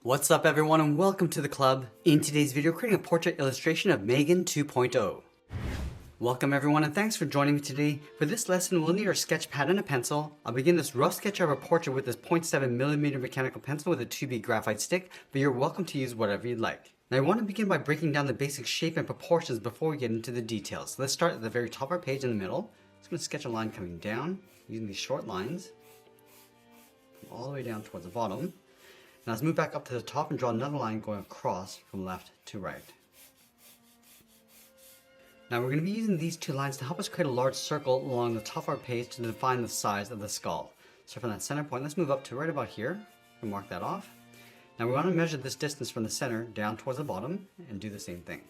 What's up everyone and welcome to the club. In today's video, creating a portrait illustration of M3GAN 2.0. Welcome everyone and thanks for joining me today. For this lesson, we'll need our sketch pad and a pencil. I'll begin this rough sketch of our portrait with this 0.7mm mechanical pencil with a 2B graphite stick, but you're welcome to use whatever you'd like. Now I want to begin by breaking down the basic shape and proportions before we get into the details. So let's start at the very top of our page in the middle. I'm going to sketch a line coming down using these short lines, all the way down towards the bottom. Now let's move back up to the top and draw another line going across from left to right. Now we're going to be using these two lines to help us create a large circle along the top of our page to define the size of the skull. So from that center point, let's move up to right about here and mark that off. Now we want to measure this distance from the center down towards the bottom and do the same thing.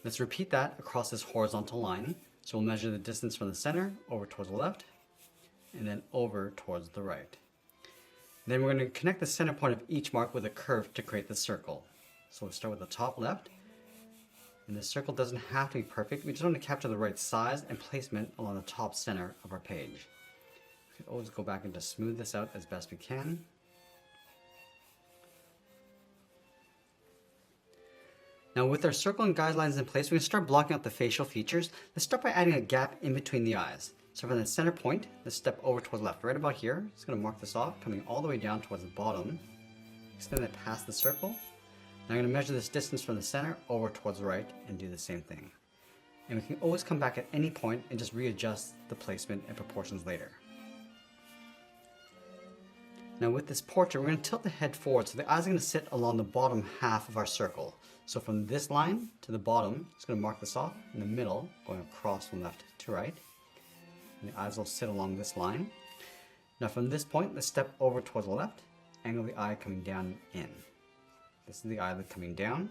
Let's repeat that across this horizontal line. So we'll measure the distance from the center over towards the left and then over towards the right. Then we're going to connect the center point of each mark with a curve to create the circle. So we'll start with the top left. And the circle doesn't have to be perfect. We just want to capture the right size and placement along the top center of our page. We can always go back and just smooth this out as best we can. Now with our circle and guidelines in place, we're going to start blocking out the facial features. Let's start by adding a gap in between the eyes. So from the center point, let's step over towards the left, right about here. Just going to mark this off, coming all the way down towards the bottom. Extend that past the circle. Now I'm going to measure this distance from the center over towards the right and do the same thing. And we can always come back at any point and just readjust the placement and proportions later. Now with this portrait, we're going to tilt the head forward so the eyes are going to sit along the bottom half of our circle. So from this line to the bottom, just going to mark this off in the middle, going across from left to right. And the eyes will sit along this line. Now from this point, let's step over towards the left, angle the eye coming down in. This is the eyelid coming down.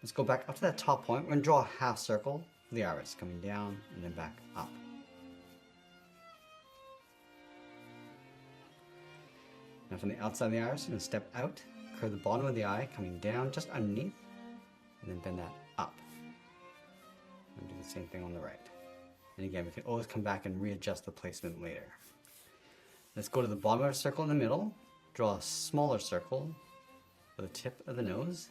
Let's go back up to that top point. We're going to draw a half circle for the iris coming down and then back up. Now from the outside of the iris, we're going to step out, curve the bottom of the eye coming down just underneath, and then bend that up. And do the same thing on the right. And again, we can always come back and readjust the placement later. Let's go to the bottom of our circle in the middle, draw a smaller circle for the tip of the nose,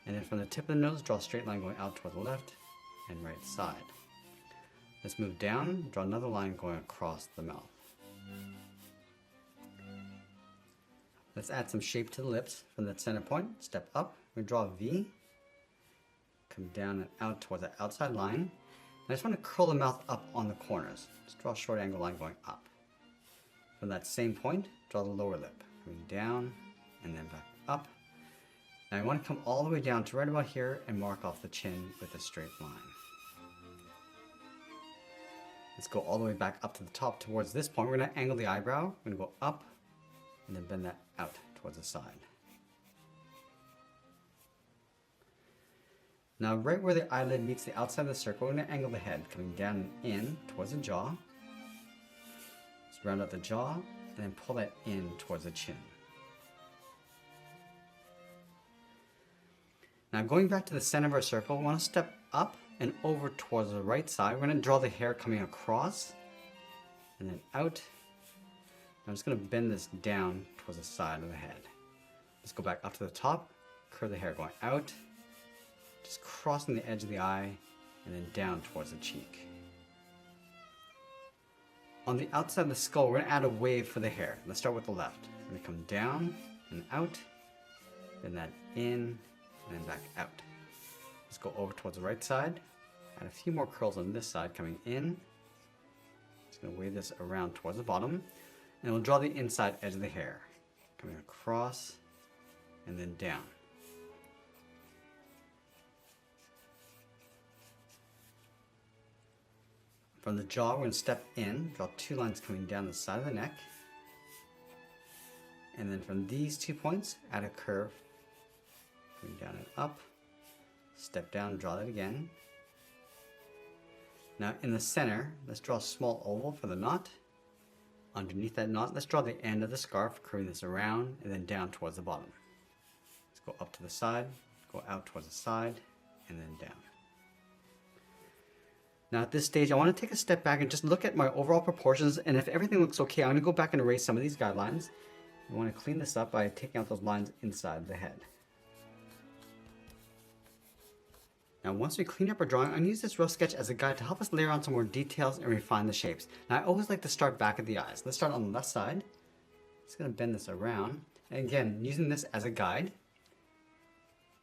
and then from the tip of the nose, draw a straight line going out toward the left and right side. Let's move down, draw another line going across the mouth. Let's add some shape to the lips from that center point, step up, we're going to draw a V, come down and out towards the outside line. I just want to curl the mouth up on the corners. Just draw a short angle line going up. From that same point, draw the lower lip, coming down and then back up. Now I want to come all the way down to right about here and mark off the chin with a straight line. Let's go all the way back up to the top towards this point. We're going to angle the eyebrow. We're going to go up and then bend that out towards the side. Now right where the eyelid meets the outside of the circle, we're going to angle the head, coming down and in towards the jaw. Let's round out the jaw and then pull that in towards the chin. Now going back to the center of our circle, we want to step up and over towards the right side. We're going to draw the hair coming across and then out. I'm just going to bend this down towards the side of the head. Let's go back up to the top, curve the hair going out, just crossing the edge of the eye and then down towards the cheek. On the outside of the skull, we're going to add a wave for the hair. Let's start with the left. We're going to come down and out, bend that in, and then back out. Let's go over towards the right side. Add a few more curls on this side coming in. Just going to wave this around towards the bottom. And we'll draw the inside edge of the hair. Coming across and then down. From the jaw, we're going to step in, draw two lines coming down the side of the neck. And then from these 2 points, add a curve. Going down and up. Step down, draw that again. Now in the center, let's draw a small oval for the knot. Underneath that knot, let's draw the end of the scarf, curving this around and then down towards the bottom. Let's go up to the side, go out towards the side, and then down. Now at this stage, I want to take a step back and just look at my overall proportions, and if everything looks okay, I'm going to go back and erase some of these guidelines. We want to clean this up by taking out those lines inside the head. Now once we clean up our drawing, I'm going to use this rough sketch as a guide to help us layer on some more details and refine the shapes. Now I always like to start back at the eyes. Let's start on the left side. Just going to bend this around. And again, using this as a guide.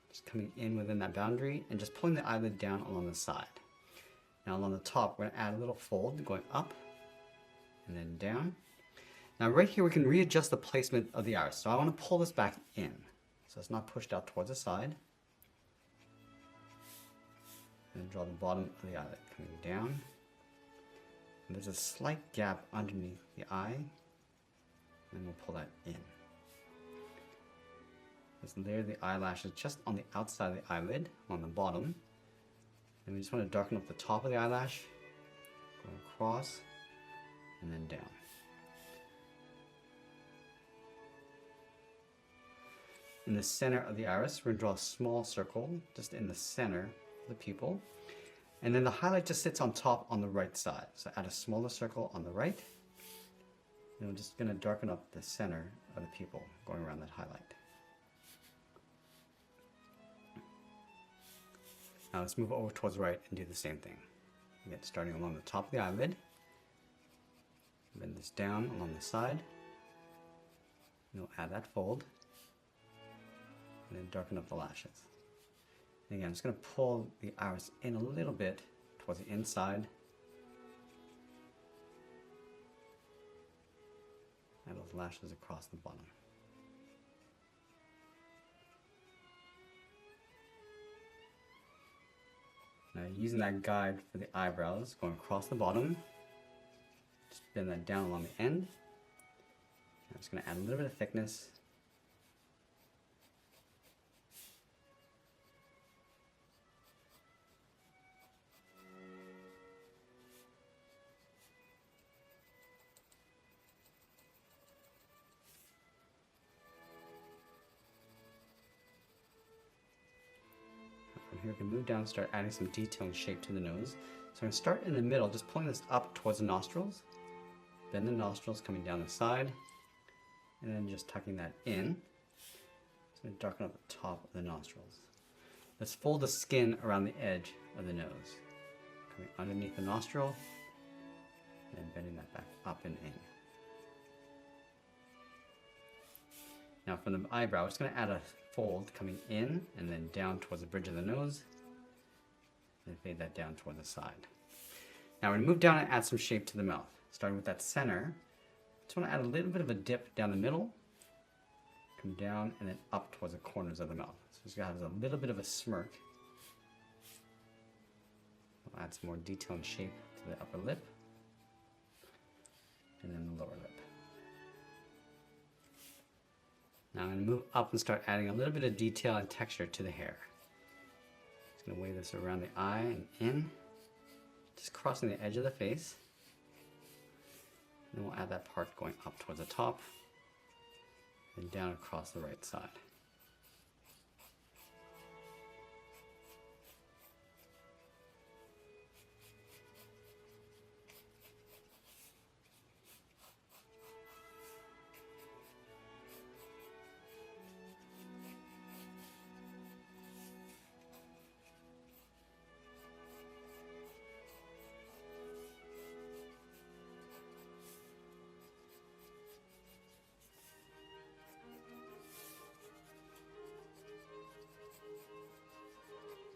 Just coming in within that boundary and just pulling the eyelid down along the side. Now along the top, we're going to add a little fold going up and then down. Now right here, we can readjust the placement of the iris. So I want to pull this back in. So it's not pushed out towards the side. And draw the bottom of the eyelid coming down. And there's a slight gap underneath the eye. And we'll pull that in. Let's layer the eyelashes just on the outside of the eyelid, on the bottom. And we just want to darken up the top of the eyelash, go across, and then down. In the center of the iris, we're going to draw a small circle just in the center of the pupil. And then the highlight just sits on top on the right side. So add a smaller circle on the right. And we're just going to darken up the center of the pupil going around that highlight. Now let's move over towards the right and do the same thing. Again, starting along the top of the eyelid. Bend this down along the side. And we'll add that fold. And then darken up the lashes. And again, I'm just going to pull the iris in a little bit towards the inside. And those lashes across the bottom. Now using that guide for the eyebrows, going across the bottom, just bend that down along the end. I'm just going to add a little bit of thickness. Here we can move down and start adding some detail and shape to the nose. So I'm going to start in the middle, just pulling this up towards the nostrils. Bend the nostrils coming down the side. And then just tucking that in. It's going to darken up the top of the nostrils. Let's fold the skin around the edge of the nose. Coming underneath the nostril. And bending that back up and in. Now from the eyebrow, we're just going to add a fold coming in and then down towards the bridge of the nose. And fade that down toward the side. Now we're going to move down and add some shape to the mouth. Starting with that center. Just want to add a little bit of a dip down the middle. Come down and then up towards the corners of the mouth. So it's going to have a little bit of a smirk. We'll add some more detail and shape to the upper lip. And then the lower lip. Now I'm going to move up and start adding a little bit of detail and texture to the hair. Just going to wave this around the eye and in, just crossing the edge of the face. And then we'll add that part going up towards the top and down across the right side.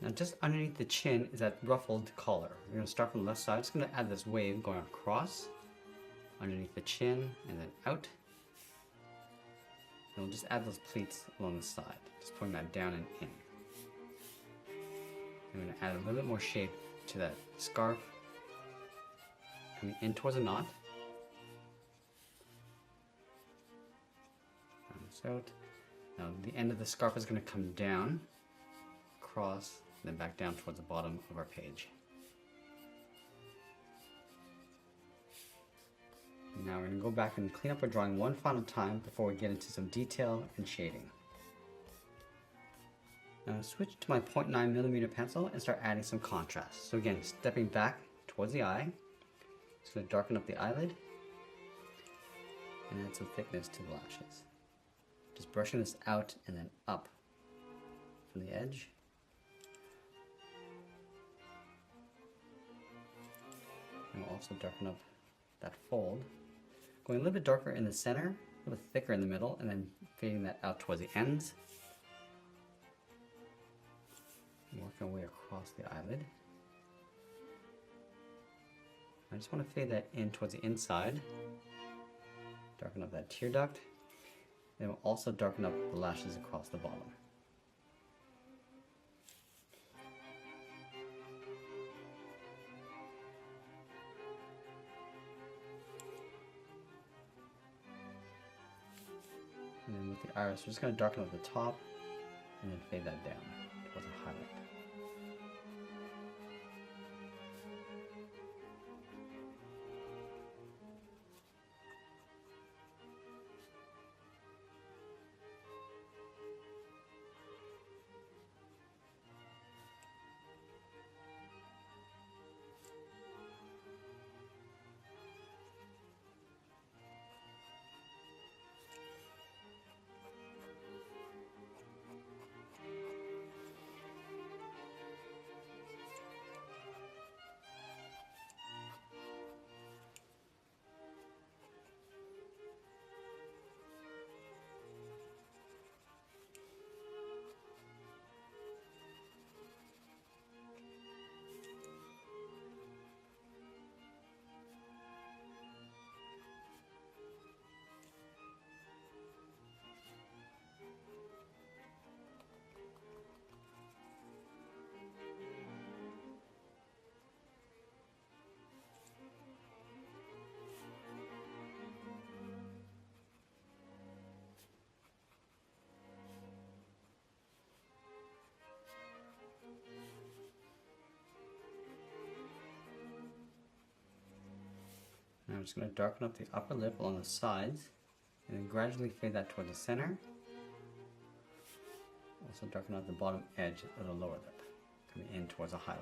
Now just underneath the chin is that ruffled collar. We're going to start from the left side. Just going to add this wave going across, underneath the chin, and then out. And we'll just add those pleats along the side, just pulling that down and in. I'm going to add a little bit more shape to that scarf, coming in towards a knot. Round this out. Now the end of the scarf is going to come down, across, and then back down towards the bottom of our page. Now we're going to go back and clean up our drawing one final time before we get into some detail and shading. Now switch to my 0.9mm pencil and start adding some contrast. So again, stepping back towards the eye, just going to darken up the eyelid and add some thickness to the lashes. Just brushing this out and then up from the edge. And we'll also darken up that fold. Going a little bit darker in the center, a little bit thicker in the middle, and then fading that out towards the ends. And working our way across the eyelid. I just want to fade that in towards the inside. Darken up that tear duct. Then we'll also darken up the lashes across the bottom. And then with the iris, we're just going to darken up the top and then fade that down towards a highlight. Now I'm just going to darken up the upper lip along the sides and then gradually fade that toward the center. Also darken out the bottom edge of the lower lip, coming in towards a highlight.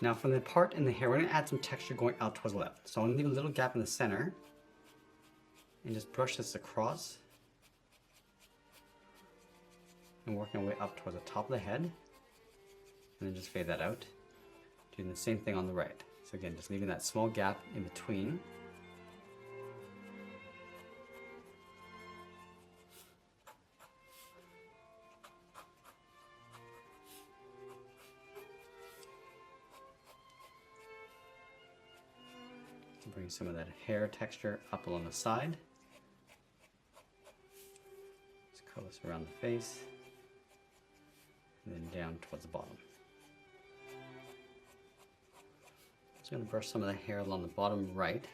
Now from the part in the hair, we're going to add some texture going out towards the left. So I'm going to leave a little gap in the center and just brush this across and working our way up towards the top of the head, and then just fade that out. Doing the same thing on the right. So again, just leaving that small gap in between. To bring some of that hair texture up along the side. Just curl this around the face, and then down towards the bottom. Just going to brush some of the hair along the bottom right,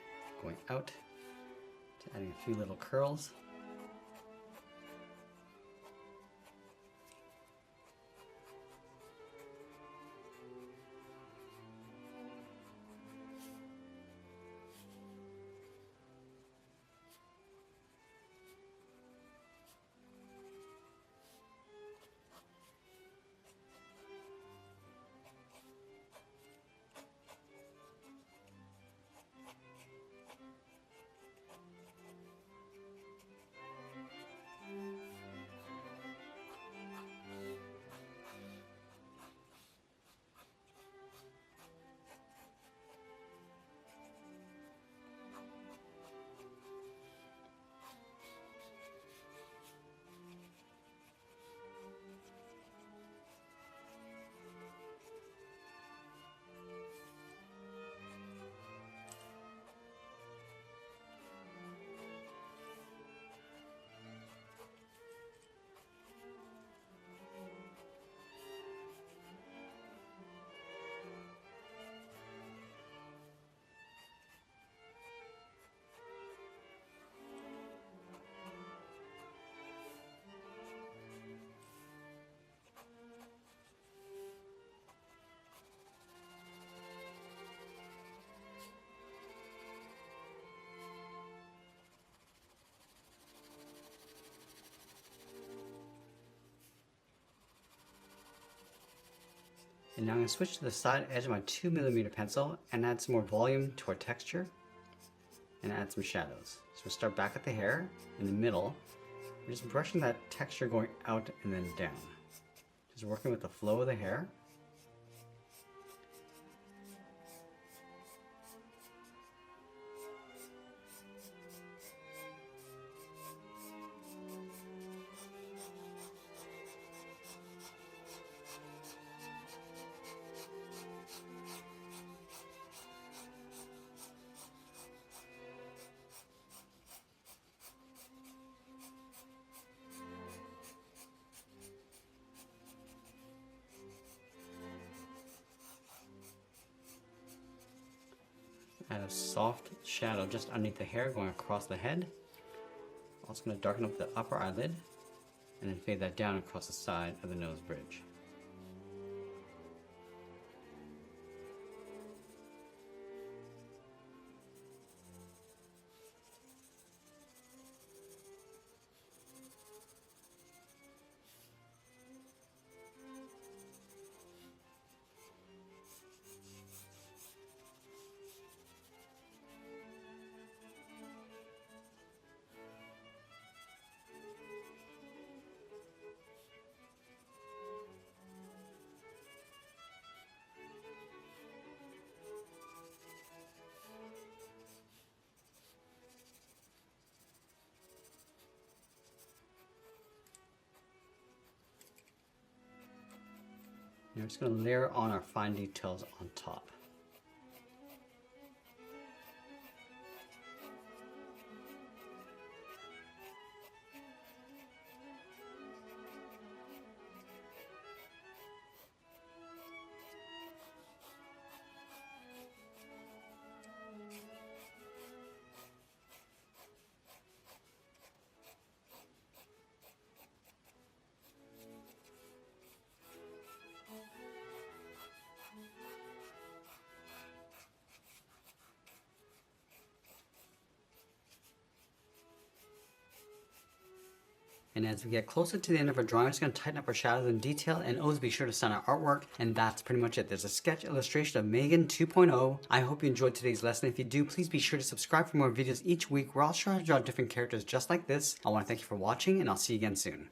going out to adding a few little curls. And now I'm going to switch to the side edge of my 2mm pencil and add some more volume to our texture and add some shadows. So we'll start back at the hair in the middle We're just brushing that texture going out and then down. Just working with the flow of the hair. Add a soft shadow just underneath the hair going across the head. Also going to darken up the upper eyelid and then fade that down across the side of the nose bridge. Now we're just going to layer on our fine details on top. And as we get closer to the end of our drawing, I'm just going to tighten up our shadows and detail, and always be sure to sign our artwork. And that's pretty much it. There's a sketch illustration of M3GAN 2.0. I hope you enjoyed today's lesson. If you do, please be sure to subscribe for more videos each week where I'll show how to draw different characters just like this. I want to thank you for watching, and I'll see you again soon.